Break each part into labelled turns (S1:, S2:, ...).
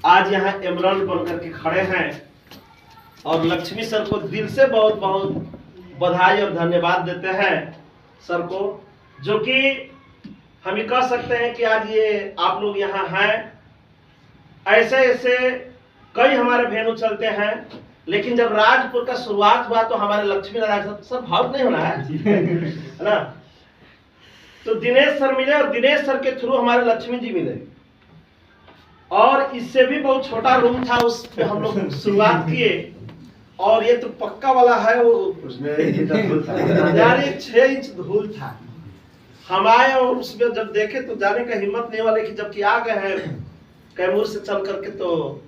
S1: आज यहाँ एमरल्ड बनकर के खड़े हैं और लक्ष्मी सर को दिल से बहुत बहुत बधाई और धन्यवाद देते हैं सर को, जो कि हम ये कह सकते हैं कि आज ये आप लोग यहाँ हैं। ऐसे ऐसे कई हमारे भेनु चलते हैं, लेकिन जब राजपुर का शुरुआत हुआ तो हमारे लक्ष्मी नारायण सर भावुक नहीं होना है ना। तो दिनेश सर मिले और दिनेश सर के थ्रू हमारे लक्ष्मी जी मिले, और इससे भी बहुत छोटा रूम था, उस पे हम लोग शुरुआत किए। और ये तो पक्का वाला है, वो उसमें 6 इंच धूल था। हम आए और उसमें जब देखे तो जाने का हिम्मत नहीं वाले, कि जबकि आ गए हैं कैमूर से चल करके, तो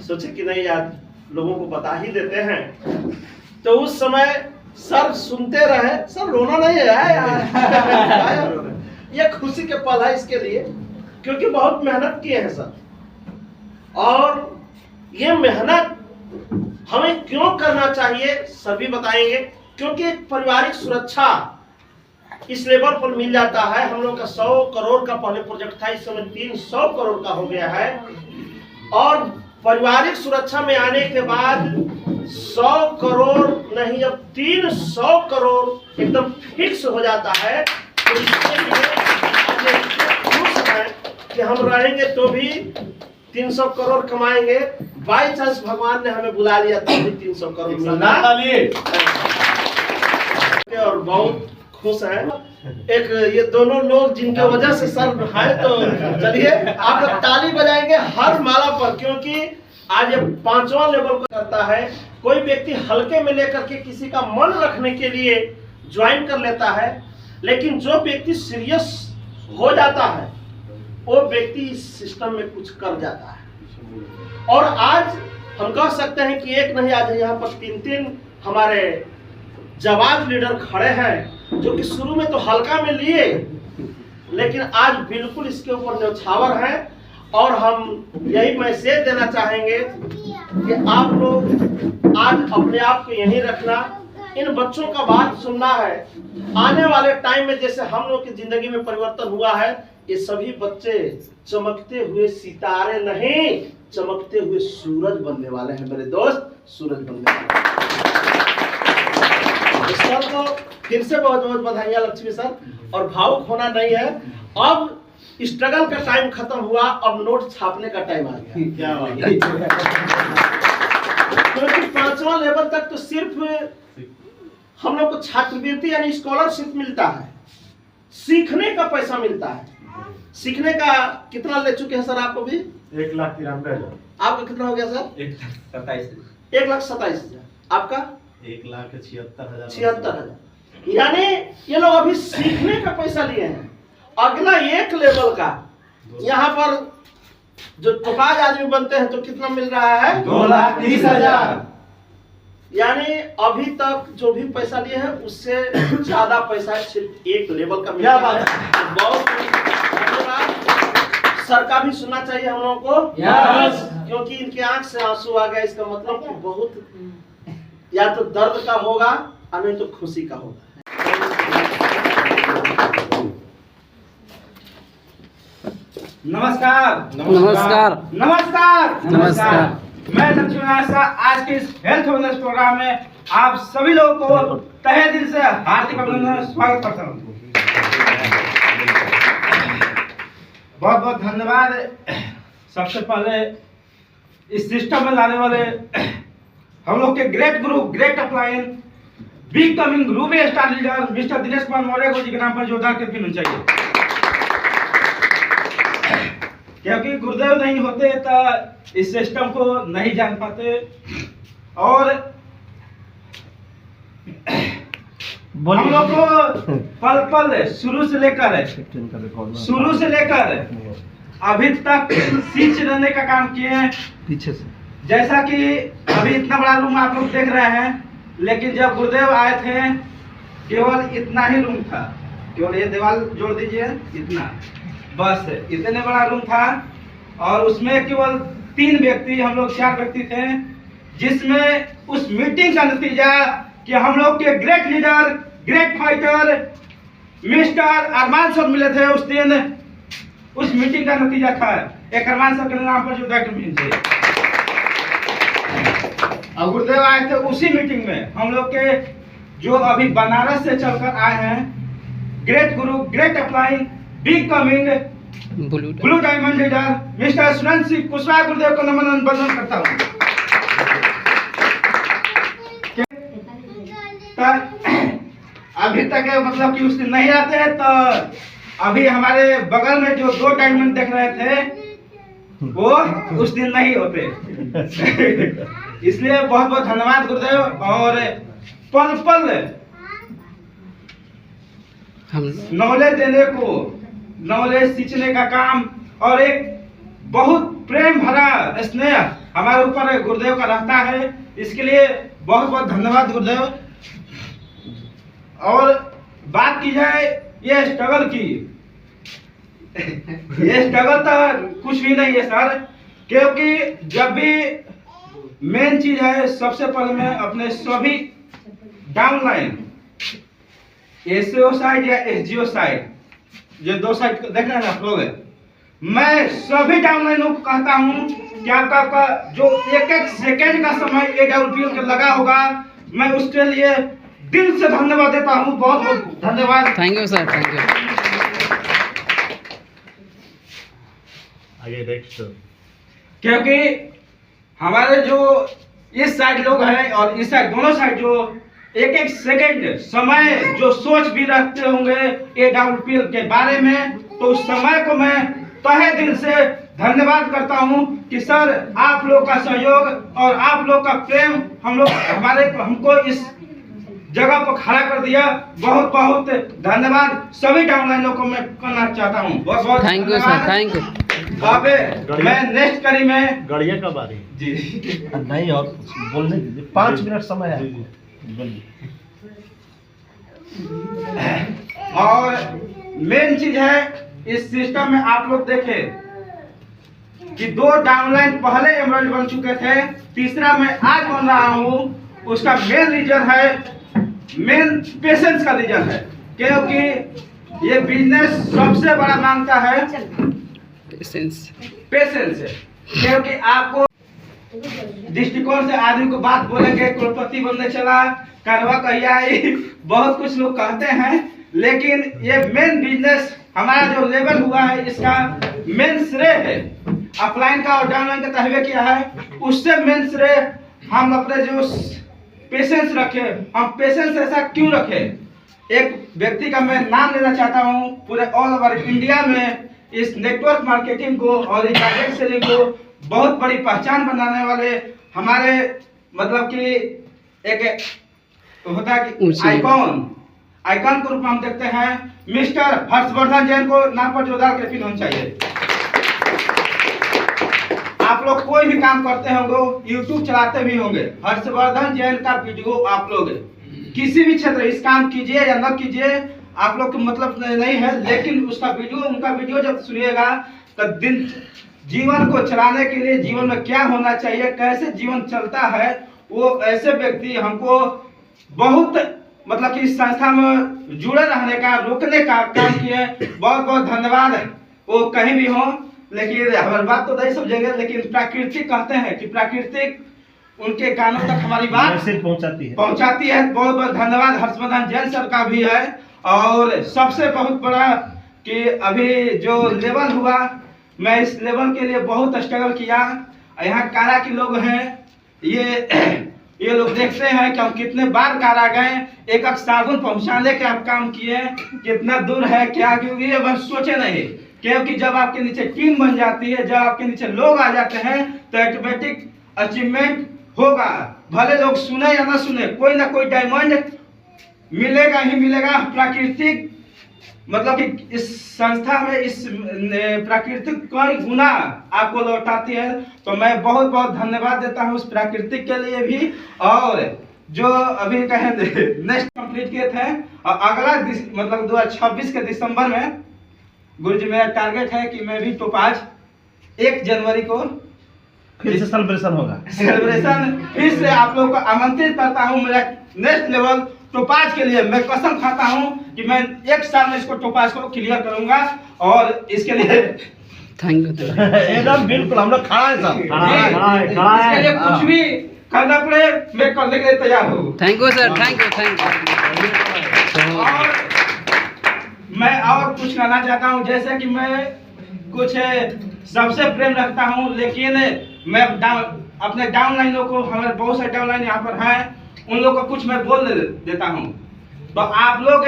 S1: सोचे कि नहीं यार लोगों को बता ही देते हैं। तो उस समय सर सुनते रहे, सर रोना नहीं है यार ये खुशी के पल है इसके लिए, क्योंकि बहुत मेहनत किए हैं सर। और ये मेहनत हमें क्यों करना चाहिए सभी बताएंगे, क्योंकि एक पारिवारिक सुरक्षा इस लेवल पर मिल जाता है। हम लोग का 100 करोड़ का पहले प्रोजेक्ट था, इस समय 300 करोड़ का हो गया है। और पारिवारिक सुरक्षा में आने के बाद 100 करोड़ नहीं, अब 300 करोड़ एकदम फिक्स हो जाता है। तो इसके लिए खुश है कि हम रहेंगे तो भी 300 करोड़ कमाएंगे। बाई चांस भगवान ने हमें बुला लिया तो भी 300 करोड़ मिलना, और बहुत खुश है। एक ये दोनों लोग जिनके वजह से सर है, तो चलिए आप लोग ताली बजाएंगे हर माला पर, क्योंकि आज ये 5वां लेवल को करता है। कोई व्यक्ति हल्के में लेकर के किसी का मन रखने के लिए ज्वाइन कर लेता है, लेकिन जो व्यक्ति सीरियस हो जाता है वो व्यक्ति इस सिस्टम में कुछ कर जाता है। और आज हम कह सकते हैं कि एक नहीं, आज यहाँ पर 3 हमारे जवान लीडर खड़े हैं, जो कि शुरू में तो हल्का में लिए, लेकिन आज बिल्कुल इसके ऊपर न्यौछावर हैं। और हम यही मैसेज देना चाहेंगे कि आप लोग आज अपने आप को यहीं रखना, इन बच्चों का बात सुनना है। आने वाले टाइम में जैसे हम लोग की जिंदगी में परिवर्तन हुआ है, ये सभी बच्चे चमकते हुए सितारे नहीं, चमकते हुए सूरज बनने वाले हैं मेरे दोस्त, सूरज बनने वाले हैं। सर को फिर से बहुत बहुत बधाइयां लक्ष्मी सर। और भावुक होना नहीं है, अब स्ट्रगल का टाइम खत्म हुआ, अब नोट छापने का टाइम आ गया। क्या बात है। क्योंकि 5वां लेवल तक तो सिर्फ हम लोग को छात्रवृत्ति यानी स्कॉलरशिप मिलता है, सीखने का पैसा मिलता है। सीखने का कितना ले चुके हैं सर आप अभी?
S2: 1,93,000।
S1: आपका कितना हो गया सर? 1,27,000। आपका
S2: 1,76,000।
S1: 76,000। यानी ये लोग अभी सीखने का पैसा लिए हैं। अगला एक लेवल का यहाँ पर जो टुकाज आदमी बनते हैं तो कितना मिल रहा है?
S2: 2,30,000।
S1: यानी अभी तक जो भी पैसा लिए हैं उससे ज्यादा पैसा सिर्फ एक लेवल का मिला है। बहुत धन्यवाद। सर का भी सुनना चाहिए हम लोगों को, क्योंकि इनके आंख से आंसू आ गया। इसका मतलब कि बहुत या तो दर्द का होगा और नहीं तो खुशी का होगा।
S3: नमस्कार
S4: नमस्कार
S3: नमस्कार
S4: नमस्कार।
S3: मैं लक्ष्मी नारायण सर आज के इस हेल्थ वेलनेस प्रोग्राम में आप सभी लोगों को तहे दिल से हार्दिक अभिनंदन, स्वागत करता हूँ। बहुत बहुत धन्यवाद। सबसे पहले इस सिस्टम में लाने वाले हम लोग के great guru, great upline, big coming ruby star leader mister Dinesh Kumar Maurya ji के नाम पर जोरदार ताली होनी चाहिए, क्योंकि गुरुदेव नहीं होते तो इस सिस्टम को नहीं जान पाते। और हम लोग को पल पल शुरू से लेकर अभी तक सीख रहने का काम किए हैं पीछे से। जैसा कि अभी इतना बड़ा रूम आप लोग देख रहे हैं, लेकिन जब गुरुदेव आए थे केवल इतना ही रूम था, केवल ये दीवार जोड़ दीजिए, इतना बस इतने बड़ा रूम था। और उसमें केवल 3 व्यक्ति, हम लोग 4 व्यक्ति थे, जिसमें उस मीटिंग का नतीजा कि हम लोग के great leader, great fighter mister Arman sir मिले थे उस दिन। उस मीटिंग का नतीजा था एक अरमान सर के नाम पर जो डॉक्यूमेंट है। और गुरुदेव आए थे उसी मीटिंग में, हम लोग के जो अभी बनारस से चलकर आए हैं, great guru, great upline, big coming, blue diamond leader mister Surendra Singh Kushwaha, गुरुदेव को नमन बंदन करता हूँ। अभी तक मतलब कि उस दिन नहीं आते हैं, तो अभी हमारे बगल में जो 2 डायमंड देख रहे थे वो उस दिन नहीं होते। इसलिए बहुत बहुत धन्यवाद गुरुदेव। और पल पल नॉलेज देने को, नॉलेज सींचने का काम और एक बहुत प्रेम भरा स्नेह हमारे ऊपर गुरुदेव का रहता है, इसके लिए बहुत बहुत धन्यवाद गुरुदेव। और बात की जाए ये स्ट्रगल की, ये स्ट्रगल तो कुछ भी नहीं है सर, क्योंकि जब भी मेन चीज है, सबसे पहले मैं अपने सभी डाउनलाइन एसओ साइड या एसजीओ साइड, जो 2 साइड देख रहे हैं आप लोग, मैं सभी डाउनलाइनों को कहता हूँ कि आपका जो एक सेकेंड का समय AWPL का लगा होगा, मैं उसके लिए दिल से धन्यवाद देता हूँ। बहुत बहुत धन्यवाद।
S4: Thank you sir, thank you.
S2: आगे नेक्स्ट,
S3: क्योंकि हमारे जो इस साइड लोग हैं और इस साइड, दोनों साइड जो एक सेकंड समय जो सोच भी रखते होंगे AWPL के बारे में, तो उस समय को मैं तहे दिल से धन्यवाद करता हूं कि सर आप लोग का सहयोग और आप लोग का प्रेम हमको इस जगह पर खड़ा कर दिया। बहुत बहुत धन्यवाद सभी डाउनलाइनों को मैं करना चाहता हूं। बहुत बहुत
S4: thank you sir, thank you.
S3: अब मैं नेक्स्ट कड़ी में
S2: गड़िया कब आ रही
S3: जी
S1: नहीं, और बोलने दीजिए, 5 मिनट समय है। बोलिए।
S3: और मेन चीज है इस सिस्टम में, आप लोग देखें कि 2 डाउनलाइन पहले एमरल्ड बन चुके थे, तीसरा मैं आज बन रहा हूँ। उसका मेन रीजन है, मेन पेशेंस का रीजन है, क्योंकि ये बिजनेस सबसे बड़ा मांगता है पेशेंस है। क्योंकि आपको दृष्टिकोण से आदमी को बात बोलेंगे, करोड़पति बनने चला, करवा कहिया आई, बहुत कुछ लोग कहते हैं, लेकिन ये मेन बिजनेस हमारा जो लेवल हुआ है, इसका मेन श्रेय है अपलाइन का और डाउनलाइन का तहवे किया है, उससे मेन श्रेय हम अपने जो पेशेंस रखे। हम पेशेंस ऐसा क्यों रखे? एक व्यक्ति का मैं नाम लेना चाहता हूँ, पूरे ऑल ओवर इंडिया में इस नेटवर्क मार्केटिंग को और इस डायरेक्ट सेलिंग को बहुत बड़ी पहचान बनाने वाले हमारे, मतलब कि एक होता है कि आइकॉन के रूप में हम देखते हैं, मिस्टर हर्षवर्धन जैन को नाम पर जोरदार क्लैपिंग होनी चाहिए। आप लोग कोई भी काम करते होंगे, यूट्यूब चलाते भी होंगे, हर्षवर्धन जैन का वीडियो आप लोग किसी भी क्षेत्र इस काम कीजिए या न कीजिए, आप लोग को मतलब नहीं है, लेकिन उसका वीडियो, उनका वीडियो जब सुनिएगा तो जीवन को चलाने के लिए जीवन में क्या होना चाहिए, कैसे जीवन चलता है, वो ऐसे व्यक्ति हमको बहुत मतलब कि इस संस्था में जुड़े रहने का, रोकने का काम किए। बहुत बहुत धन्यवाद। वो कहीं भी हो, लेकिन हमारी बात तो नहीं समझेंगे, लेकिन प्राकृतिक कहते हैं कि प्राकृतिक उनके कानों तक हमारी बात पहुंचाती है। बहुत बहुत धन्यवाद हर्षवर्धन जैन सर का भी है। और सबसे बहुत बड़ा कि अभी जो लेवल हुआ, मैं इस लेवल के लिए बहुत स्ट्रगल किया। यहाँ कारा के लोग हैं, ये लोग देखते हैं कि हम कितने बार कारा गए, एक साबुन पहुंचाने के आप काम किए, कितना दूर है क्या, क्योंकि ये बस सोचे नहीं, क्योंकि जब आपके नीचे टीम बन जाती है, जब आपके नीचे लोग आ जाते हैं, तो ऑटोमेटिक अचीवमेंट होगा। भले लोग सुने या ना सुने, कोई ना कोई डायमंड मिलेगा ही मिलेगा। प्राकृतिक मतलब कि इस संस्था में इस प्राकृतिक कई गुना आपको लौटाती है, तो मैं बहुत बहुत धन्यवाद देता हूँ उस प्राकृतिक के लिए भी। और जो अभी कहें नेक्स्ट कंप्लीट किए थे, और अगला मतलब 2026 के दिसंबर में गुरुजी मेरा टारगेट है कि मैं भी टोपाज 1 जनवरी को
S1: फिर से सेलिब्रेशन होगा।
S3: सेलिब्रेशन फिर से आप लोग को आमंत्रित करता हूँ मेरा नेक्स्ट लेवल टोपाज के लिए। मैं कसम खाता हूँ कि मैं 1 साल में इसको टोपाज को क्लियर करूंगा। और इसके लिए
S4: थैंक यू
S2: एकदम बिल्कुल हम लोग खड़ा है सब
S3: इसके लिए कुछ भी करना पड़े मैं करने के लिए तैयार हूँ।
S4: Thank you sir, thank you.
S3: और मैं और कुछ कहना चाहता हूँ, जैसे कि मैं कुछ सबसे प्रेम रखता हूँ, लेकिन मैं अपने डाउनलाइनों को, हमारे बहुत सारे डाउनलाइन यहाँ पर हैं, उन लोग को कुछ मैं बोल देता हूँ। तो आप लोग,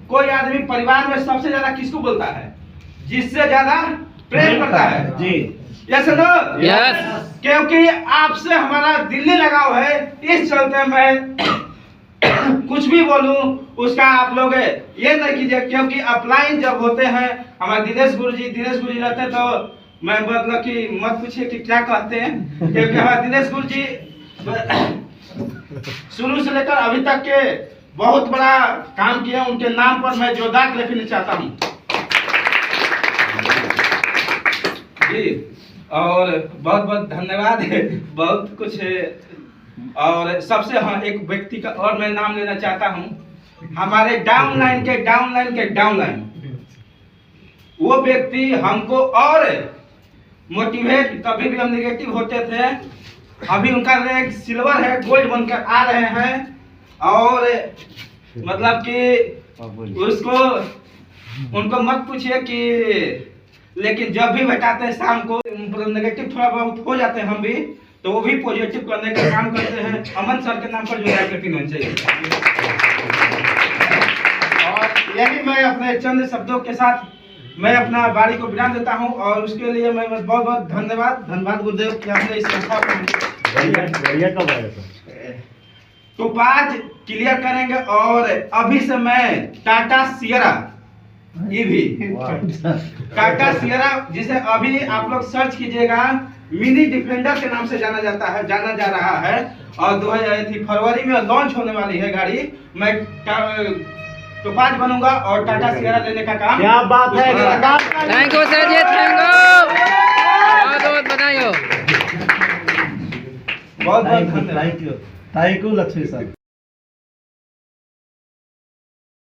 S3: कोई आदमी परिवार में सबसे ज्यादा किसको बोलता है? जिससे ज्यादा प्रेम करता है
S1: जी।
S3: Yes no?
S4: यस।
S3: क्योंकि आपसे हमारा दिल्ली लगाव है, इस चलते मैं कुछ भी बोलूं उसका आप लोग ये नहीं कीजिए, क्योंकि अपलाइन जब होते हैं हमारे दिनेश गुरुजी रहते हैं, तो मैं मतलब कि मत पूछिए कि क्या कहते हैं, क्योंकि हमारे दिनेश गुरुजी शुरू से लेकर अभी तक के बहुत बड़ा काम किया। उनके नाम पर मैं जोरदार लिखना चाहता हूँ जी। और बहुत बहुत धन्यवाद है, बहुत कुछ है। और सबसे हाँ, एक व्यक्ति का और मैं नाम लेना चाहता हूँ, हमारे डाउनलाइन के वो व्यक्ति हमको और मोटिवेट, कभी भी हम नेगेटिव होते थे, अभी उनका रैंक सिल्वर है, गोल्ड बनकर आ रहे हैं। और मतलब कि उसको, उनको मत पूछिए कि, लेकिन जब भी बैठाते हैं शाम को, मतलब नेगेटिव थोड़ा बहुत हो जाते हैं हम भी, तो वो भी पॉजिटिव करने का काम करते हैं। अमन सर के नाम पर जो है होना चाहिए। और यही मैं अपने चंद शब्दों के साथ मैं अपना वाणी को विराम देता हूं, और उसके लिए मैं बहुत बहुत धन्यवाद गुरुदेव कि आपने इस संस्था को
S2: कब आया सर?
S3: तो 5 क्लियर करेंगे। और अभी से मैं Tata Sierra EV, Tata Sierra, जिसे अभी आप लोग सर्च कीजिएगा, मिनी डिफेंडर के नाम से जाना जा रहा है, और 2000 फरवरी में लॉन्च होने वाली है गाड़ी। मैं टोपाज बनूंगा और टाटा सियरा लेने का काम।
S1: क्या बात है।
S4: Thank you sir ji, thank you, बहुत बधाई हो।
S3: बहुत धन्यवाद।
S2: Thank you Lakshmi sir.